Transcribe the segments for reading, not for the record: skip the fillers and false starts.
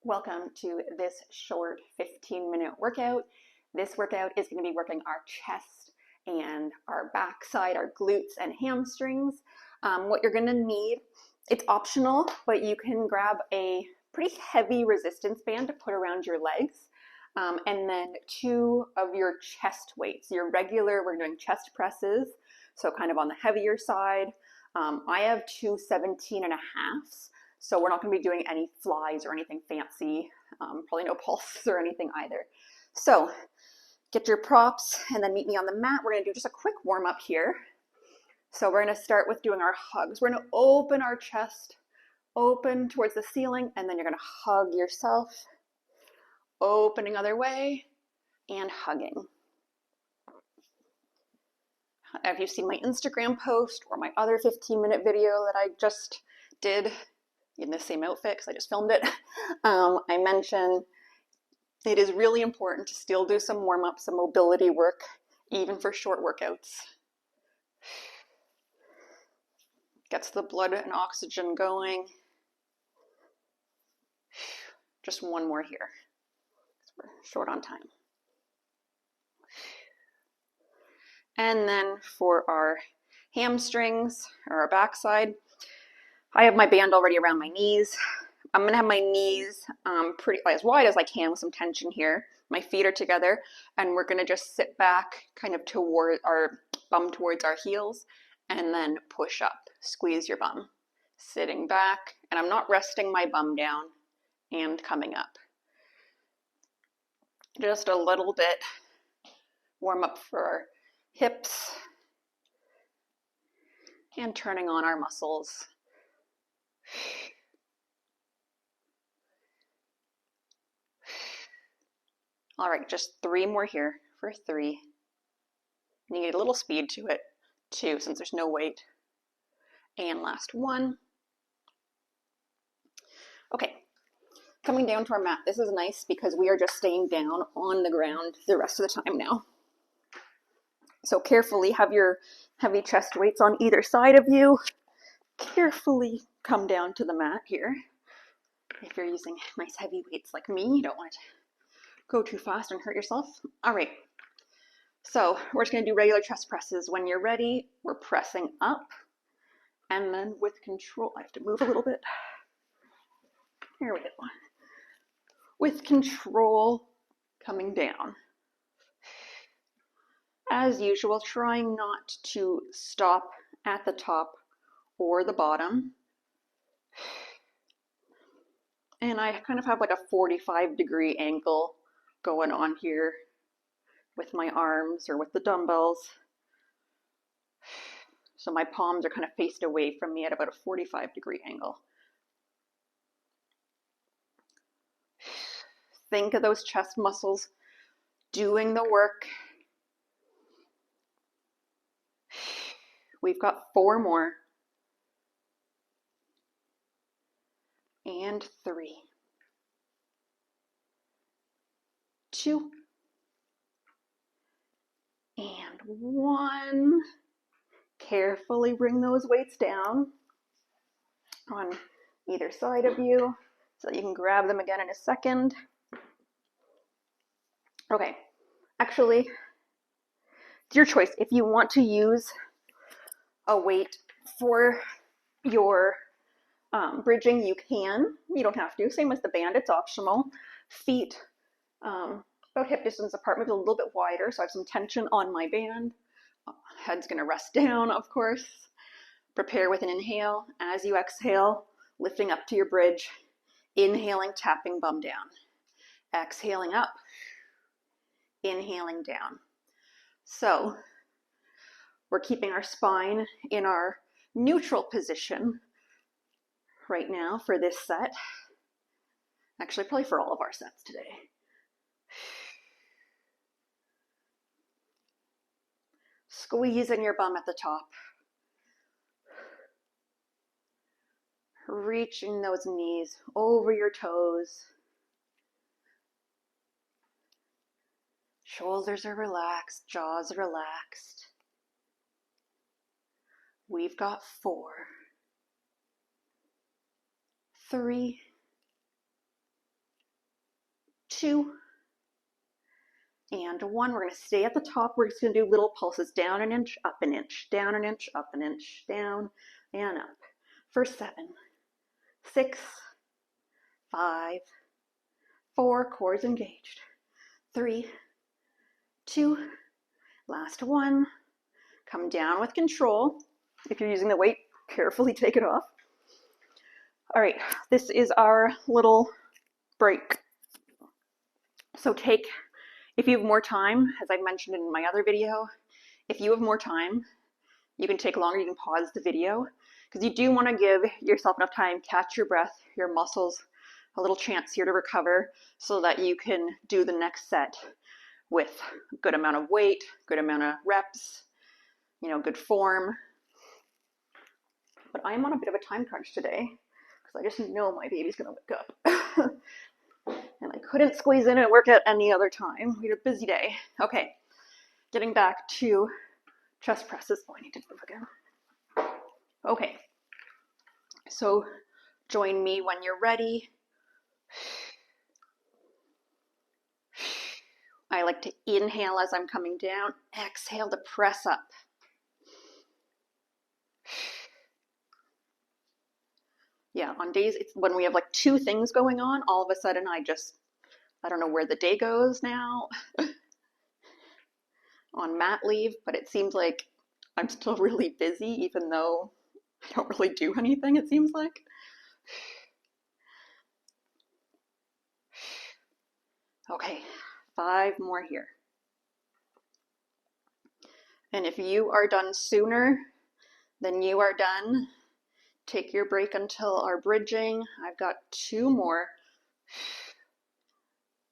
Welcome to this short 15-minute workout. This workout is going to be working our chest and our backside, our glutes and hamstrings. What you're going to need, it's optional, but you can grab a pretty heavy resistance band to put around your legs. And then 2 of your chest weights. Your regular, we're doing chest presses, so kind of on the heavier side. I have 2 17.5s. So we're not going to be doing any flies or anything fancy, probably no pulses or anything either. So get your props and then meet me on the mat. We're going to do just a quick warm up here. So we're going to start with doing our hugs. We're going to open our chest, open towards the ceiling, and then you're going to hug yourself, opening other way and hugging. If you've seen my Instagram post or my other 15-minute video that I just did, in the same outfit because I just filmed it, I mentioned it is really important to still do some warm-up, some mobility work, even for short workouts. Gets the blood and oxygen going. Just one more here, because we're short on time. And then for our hamstrings, or our backside, I have my band already around my knees. I'm going to have my knees pretty as wide as I can with some tension here. My feet are together, and we're going to just sit back kind of toward our bum towards our heels, and then push up. Squeeze your bum. Sitting back, and I'm not resting my bum down and coming up. Just a little bit warm up for our hips and turning on our muscles. All right, just 3 more here for 3. You need a little speed to it, 2, since there's no weight. And last 1. Okay, coming down to our mat. This is nice because we are just staying down on the ground the rest of the time now. So carefully have your heavy chest weights on either side of you. Carefully come down to the mat here. If you're using nice heavy weights like me, you don't want to go too fast and hurt yourself. All right, so we're just going to do regular chest presses. When you're ready, we're pressing up, and then with control, I have to move a little bit. Here we go. With control, coming down. As usual, trying not to stop at the top or the bottom. And I kind of have like a 45-degree angle going on here with my arms or with the dumbbells. So my palms are kind of faced away from me at about a 45-degree angle. Think of those chest muscles doing the work. We've got 4 more. And 3. 2. And 1. Carefully bring those weights down on either side of you so that you can grab them again in a second. Okay, actually, it's your choice. If you want to use a weight for your bridging, you can. You don't have to. Same as the band, it's optional. Feet about hip distance apart, maybe a little bit wider, so I have some tension on my band. Head's going to rest down, of course. Prepare with an inhale. As you exhale, lifting up to your bridge. Inhaling, tapping bum down. Exhaling up. Inhaling down. So we're keeping our spine in our neutral position right now for this set. Actually, probably for all of our sets today. Squeezing your bum at the top. Reaching those knees over your toes. Shoulders are relaxed, jaws are relaxed. We've got 4, 3, 2, and 1. We're going to stay at the top. We're just going to do little pulses, down an inch, up an inch, down an inch, up an inch, down and up. For 7, 6, 5, 4, cores engaged, 3, 2, last 1. Come down with control. If you're using the weight, carefully take it off. All right, this is our little break. So if you have more time, as I mentioned in my other video, if you have more time, you can take longer, you can pause the video, because you do want to give yourself enough time, catch your breath, your muscles, a little chance here to recover so that you can do the next set with a good amount of weight, good amount of reps, good form. But I'm on a bit of a time crunch today because I just know my baby's gonna wake up. And I couldn't squeeze in and work at any other time. We had a busy day. Okay, getting back to chest presses. Oh, I need to move again. Okay, so join me when you're ready. I like to inhale as I'm coming down, exhale to press up. Yeah, on days when we have like 2 things going on, all of a sudden I don't know where the day goes now. On mat leave, but it seems like I'm still really busy even though I don't really do anything, it seems like. Okay, 5 more here. And if you are done sooner than you are done, take your break until our bridging. I've got 2 more.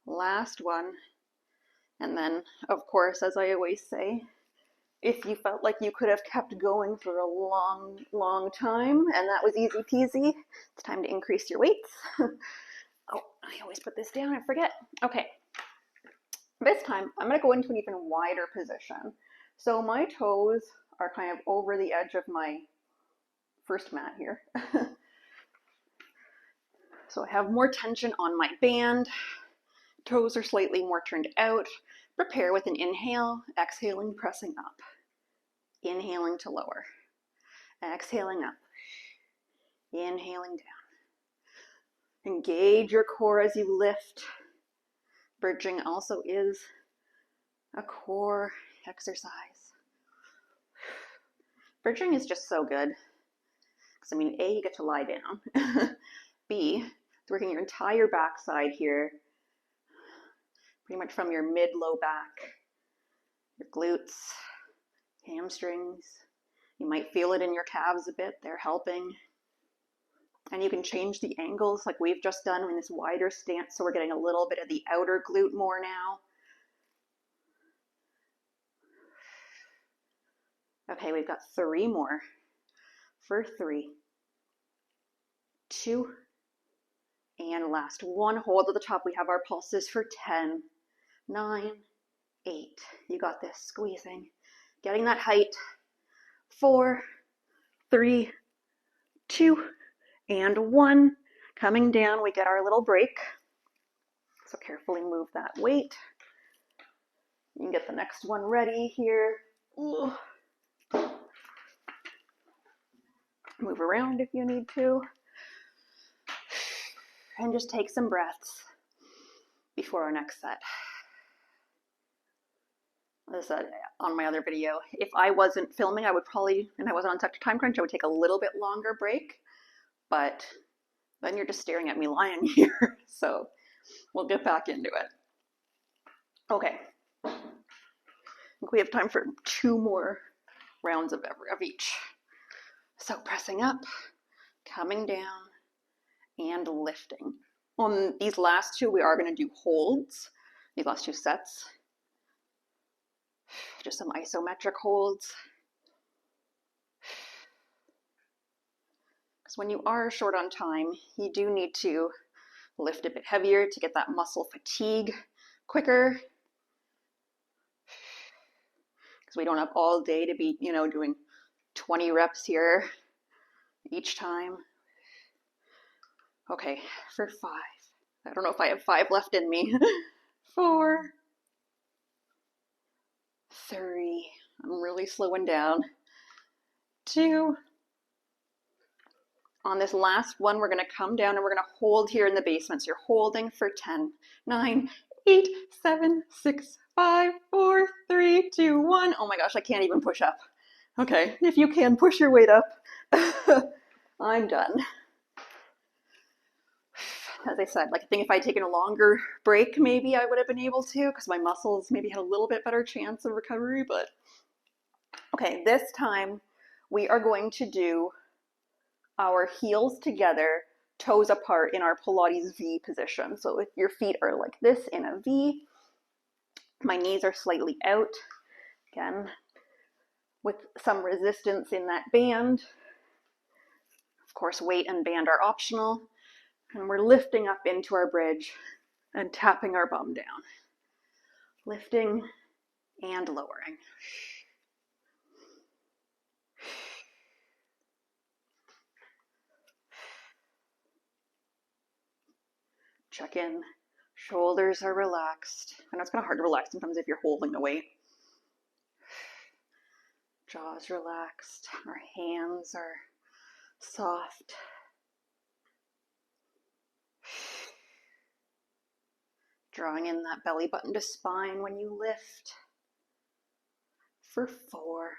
Last one. And then, of course, as I always say, if you felt like you could have kept going for a long, long time, and that was easy peasy, it's time to increase your weights. Oh, I always put this down, I forget. Okay, this time I'm going to go into an even wider position. So my toes are kind of over the edge of my first mat here. So I have more tension on my band. Toes are slightly more turned out. Prepare with an inhale, exhaling, pressing up. Inhaling to lower. Exhaling up. Inhaling down. Engage your core as you lift. Bridging also is a core exercise. Bridging is just so good. Because, A, you get to lie down. B, it's working your entire backside here. Pretty much from your mid-low back, your glutes, hamstrings. You might feel it in your calves a bit. They're helping. And you can change the angles like we've just done in this wider stance, so we're getting a little bit of the outer glute more now. Okay, we've got 3 more. For 3, 2, and last 1. Hold at the top. We have our pulses for 10, 9, 8. You got this. Squeezing. Getting that height. 4, 3, 2, and 1. Coming down, we get our little break. So carefully move that weight. You can get the next one ready here. Ooh. Move around if you need to. And just take some breaths before our next set. As I said on my other video, if I wasn't filming, I would probably, and I wasn't on such a time crunch, I would take a little bit longer break. But then you're just staring at me lying here. So we'll get back into it. Okay. I think we have time for 2 more rounds of each. So pressing up, coming down, and lifting. On these last 2, we are going to do holds. These last 2 sets. Just some isometric holds. Because when you are short on time, you do need to lift a bit heavier to get that muscle fatigue quicker. Because we don't have all day to be, doing 20 reps here each time. Okay, for 5. I don't know if I have 5 left in me. 4, 3, I'm really slowing down. 2. On this last one, we're going to come down and we're going to hold here in the basement. So you're holding for 10, 9, 8, 7, 6, 5, 4, 3, 2, 1. Oh my gosh, I can't even push up. Okay, if you can push your weight up, I'm done. As I said, like I think if I'd taken a longer break, maybe I would have been able to, because my muscles maybe had a little bit better chance of recovery, but okay, this time we are going to do our heels together, toes apart in our Pilates V position. So if your feet are like this in a V, my knees are slightly out, again, with some resistance in that band. Of course, weight and band are optional. And we're lifting up into our bridge and tapping our bum down. Lifting and lowering. Check in. Shoulders are relaxed. I know it's kind of hard to relax sometimes if you're holding the weight. Jaws relaxed. Our hands are soft. Drawing in that belly button to spine when you lift. For 4,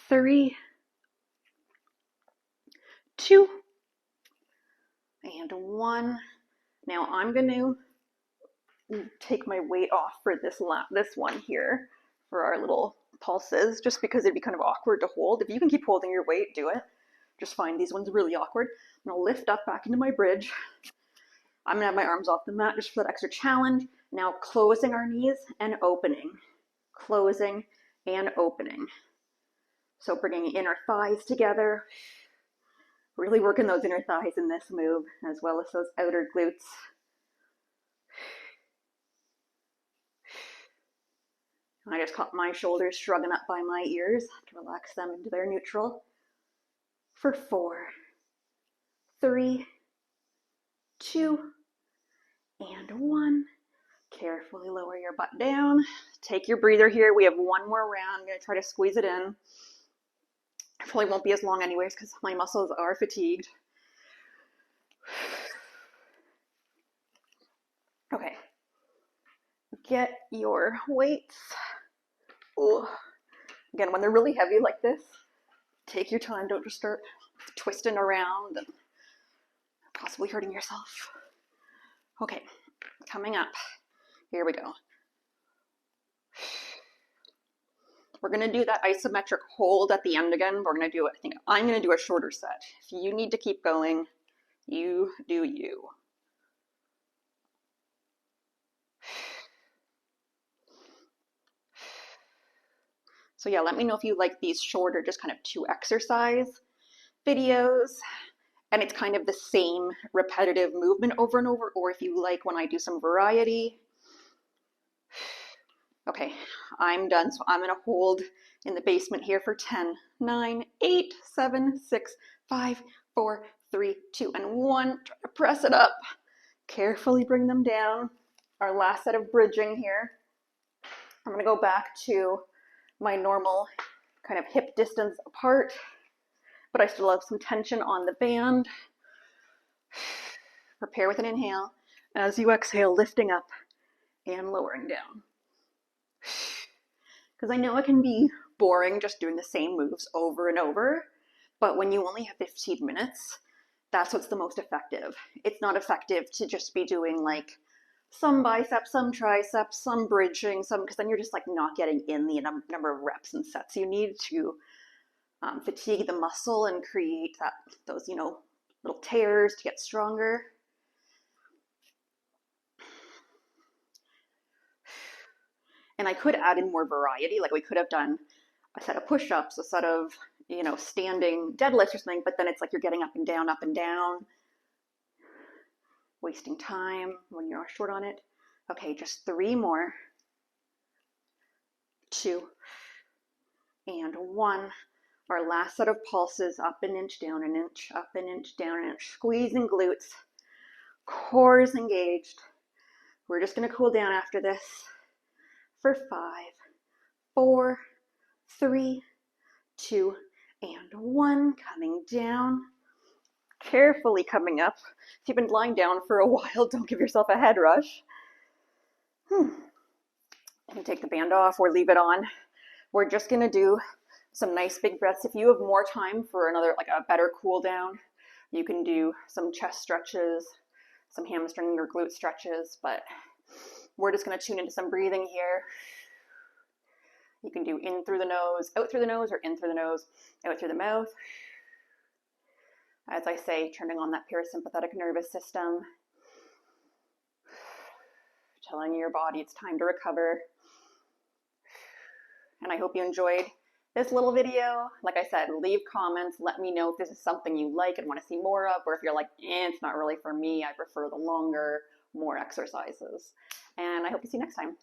3, 2, and 1. Now I'm going to take my weight off for this one here for our little pulses, just because it'd be kind of awkward to hold. If you can keep holding your weight, do it. Just find these ones really awkward. I'm going to lift up back into my bridge. I'm going to have my arms off the mat just for that extra challenge. Now closing our knees and opening. Closing and opening. So bringing inner thighs together. Really working those inner thighs in this move, as well as those outer glutes. I just caught my shoulders shrugging up by my ears to relax them into their neutral. For 4, 3, 2, and 1. Carefully lower your butt down. Take your breather here. We have one more round. I'm going to try to squeeze it in. It probably won't be as long anyways because my muscles are fatigued. Okay. Get your weights. Ooh. Again, when they're really heavy like this, take your time. Don't just start twisting around and possibly hurting yourself. Okay, coming up. Here we go. We're going to do that isometric hold at the end again. We're going to do it. I think I'm going to do a shorter set. If you need to keep going, you do you. So yeah, let me know if you like these shorter, just kind of 2 exercise videos, and it's kind of the same repetitive movement over and over, or if you like when I do some variety. Okay, I'm done. So I'm going to hold in the basement here for 10, 9, 8, 7, 6, 5, 4, 3, 2, and 1. Try to press it up. Carefully bring them down. Our last set of bridging here. I'm going to go back to my normal kind of hip distance apart, but I still have some tension on the band. Prepare with an inhale. As you exhale, lifting up and lowering down. Because I know it can be boring just doing the same moves over and over, but when you only have 15 minutes, that's what's the most effective. It's not effective to just be doing like some biceps, some triceps, some bridging, because then you're just like not getting in the number of reps and sets. You need to fatigue the muscle and create those little tears to get stronger. And I could add in more variety, like we could have done a set of push-ups, a set of standing deadlifts or something, but then it's like you're getting up and down, wasting time when you're short on it. Okay, just 3 more. 2 and 1. Our last set of pulses, up an inch, down an inch, up an inch, down an inch, squeezing glutes Cores engaged. We're just going to cool down after this for 5, 4, 3, 2, and 1. Coming down. Carefully coming up. If you've been lying down for a while, don't give yourself a head rush. You can take the band off or leave it on. We're just going to do some nice big breaths. If you have more time for another, like a better cool down, you can do some chest stretches, some hamstring or glute stretches, but we're just going to tune into some breathing here. You can do in through the nose, out through the nose, or in through the nose, out through the mouth. As I say, turning on that parasympathetic nervous system, telling your body it's time to recover. And I hope you enjoyed this little video. Like I said, leave comments, let me know if this is something you like and want to see more of, or if you're like, it's not really for me, I prefer the longer, more exercises. And I hope to see you next time.